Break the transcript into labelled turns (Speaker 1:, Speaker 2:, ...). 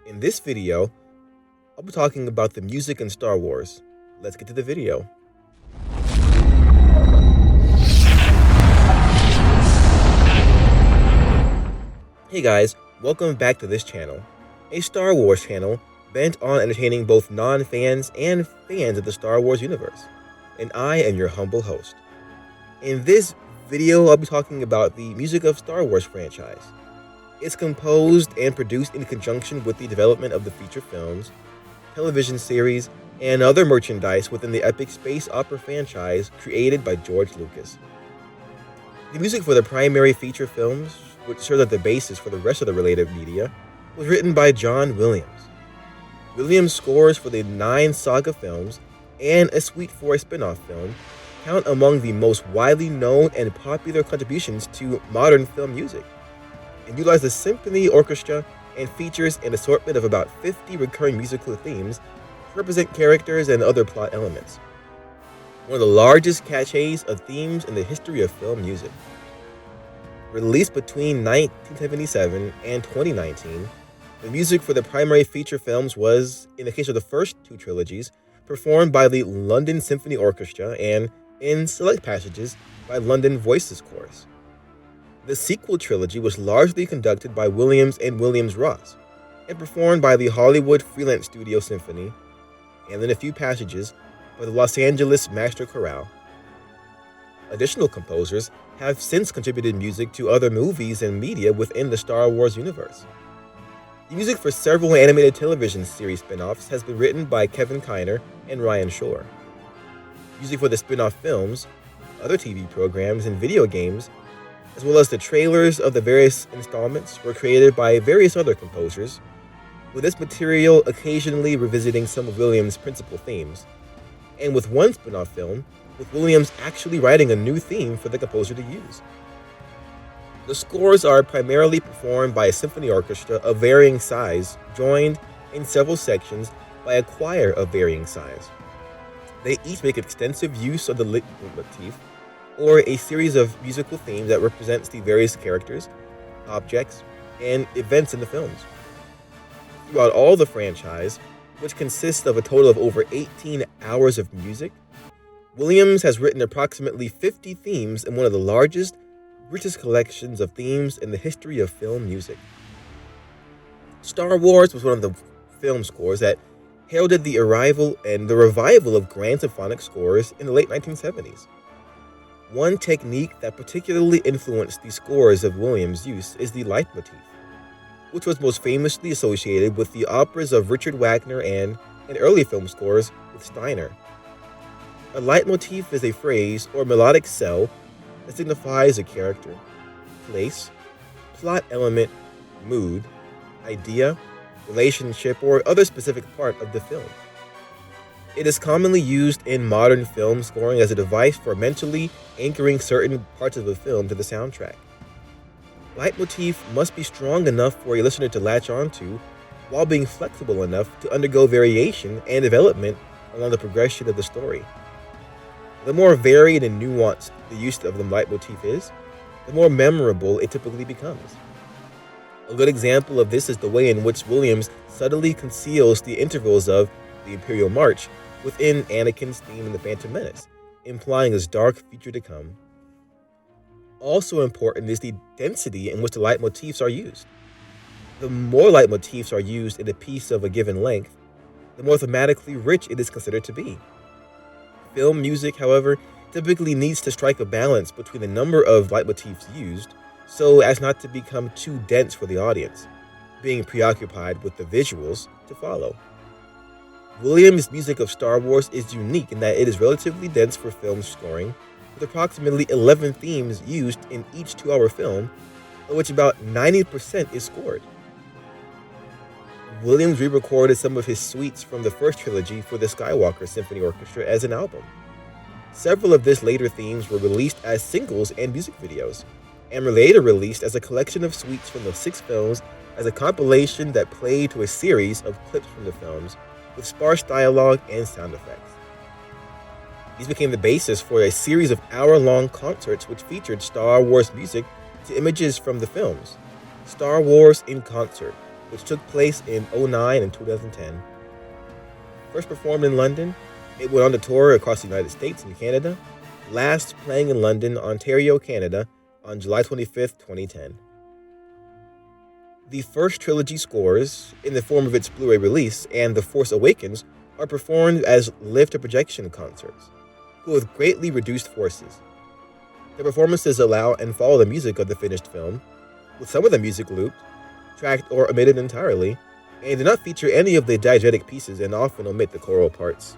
Speaker 1: In this video, I'll be talking about the music in Star Wars. Let's get to the video. Hey guys, welcome back to this channel, a Star Wars channel bent on entertaining both non-fans and fans of the Star Wars universe. And I am your humble host. In this video, I'll be talking about the music of Star Wars franchise. It's composed and produced in conjunction with the development of the feature films, television series, and other merchandise within the epic space opera franchise created by George Lucas. The music for the primary feature films, which served as the basis for the rest of the related media, was written by John Williams. Williams' scores for the 9 saga films and a suite for a spin-off film count among the most widely known and popular contributions to modern film music, and utilizes a symphony orchestra and features an assortment of about 50 recurring musical themes to represent characters and other plot elements. One of the largest caches of themes in the history of film music. Released between 1977 and 2019, the music for the primary feature films was, in the case of the first 2 trilogies, performed by the London Symphony Orchestra and, in select passages, by London Voices Chorus. The sequel trilogy was largely conducted by Williams and Williams-Ross, and performed by the Hollywood Freelance Studio Symphony, and in a few passages by the Los Angeles Master Chorale. Additional composers have since contributed music to other movies and media within the Star Wars universe. The music for several animated television series spin-offs has been written by Kevin Kiner and Ryan Shore. Music for the spin-off films, other TV programs, and video games, as well as the trailers of the various installments, were created by various other composers, with this material occasionally revisiting some of Williams' principal themes, and with one spin-off film, with Williams actually writing a new theme for the composer to use. The scores are primarily performed by a symphony orchestra of varying size, joined in several sections by a choir of varying size. They each make extensive use of the leitmotif, or a series of musical themes that represents the various characters, objects, and events in the films. Throughout all the franchise, which consists of a total of over 18 hours of music, Williams has written approximately 50 themes in one of the largest, richest collections of themes in the history of film music. Star Wars was one of the film scores that heralded the arrival and the revival of grand symphonic scores in the late 1970s. One technique that particularly influenced the scores of Williams' use is the leitmotif, which was most famously associated with the operas of Richard Wagner and, in early film scores, with Steiner. A leitmotif is a phrase or melodic cell that signifies a character, place, plot element, mood, idea, relationship, or other specific part of the film. It is commonly used in modern film scoring as a device for mentally anchoring certain parts of the film to the soundtrack. Leitmotif must be strong enough for a listener to latch onto, while being flexible enough to undergo variation and development along the progression of the story. The more varied and nuanced the use of the leitmotif is, the more memorable it typically becomes. A good example of this is the way in which Williams subtly conceals the intervals of the Imperial March within Anakin's theme in The Phantom Menace, implying his dark future to come. Also important is the density in which the leitmotifs are used. The more leitmotifs are used in a piece of a given length, the more thematically rich it is considered to be. Film music, however, typically needs to strike a balance between the number of leitmotifs used so as not to become too dense for the audience, being preoccupied with the visuals to follow. Williams' music of Star Wars is unique in that it is relatively dense for film scoring, with approximately 11 themes used in each 2-hour film, of which about 90% is scored. Williams re-recorded some of his suites from the first trilogy for the Skywalker Symphony Orchestra as an album. Several of his later themes were released as singles and music videos, and were later released as a collection of suites from the 6 films as a compilation that played to a series of clips from the films, with sparse dialogue and sound effects. These became the basis for a series of hour-long concerts which featured Star Wars music to images from the films, Star Wars in Concert, which took place in 2009 and 2010. First performed in London, it went on to tour across the United States and Canada, last playing in London, Ontario, Canada on July 25th, 2010. The first trilogy scores, in the form of its Blu-ray release and The Force Awakens, are performed as live-to-projection concerts, but with greatly reduced forces. The performances allow and follow the music of the finished film, with some of the music looped, tracked, or omitted entirely, and do not feature any of the diegetic pieces and often omit the choral parts.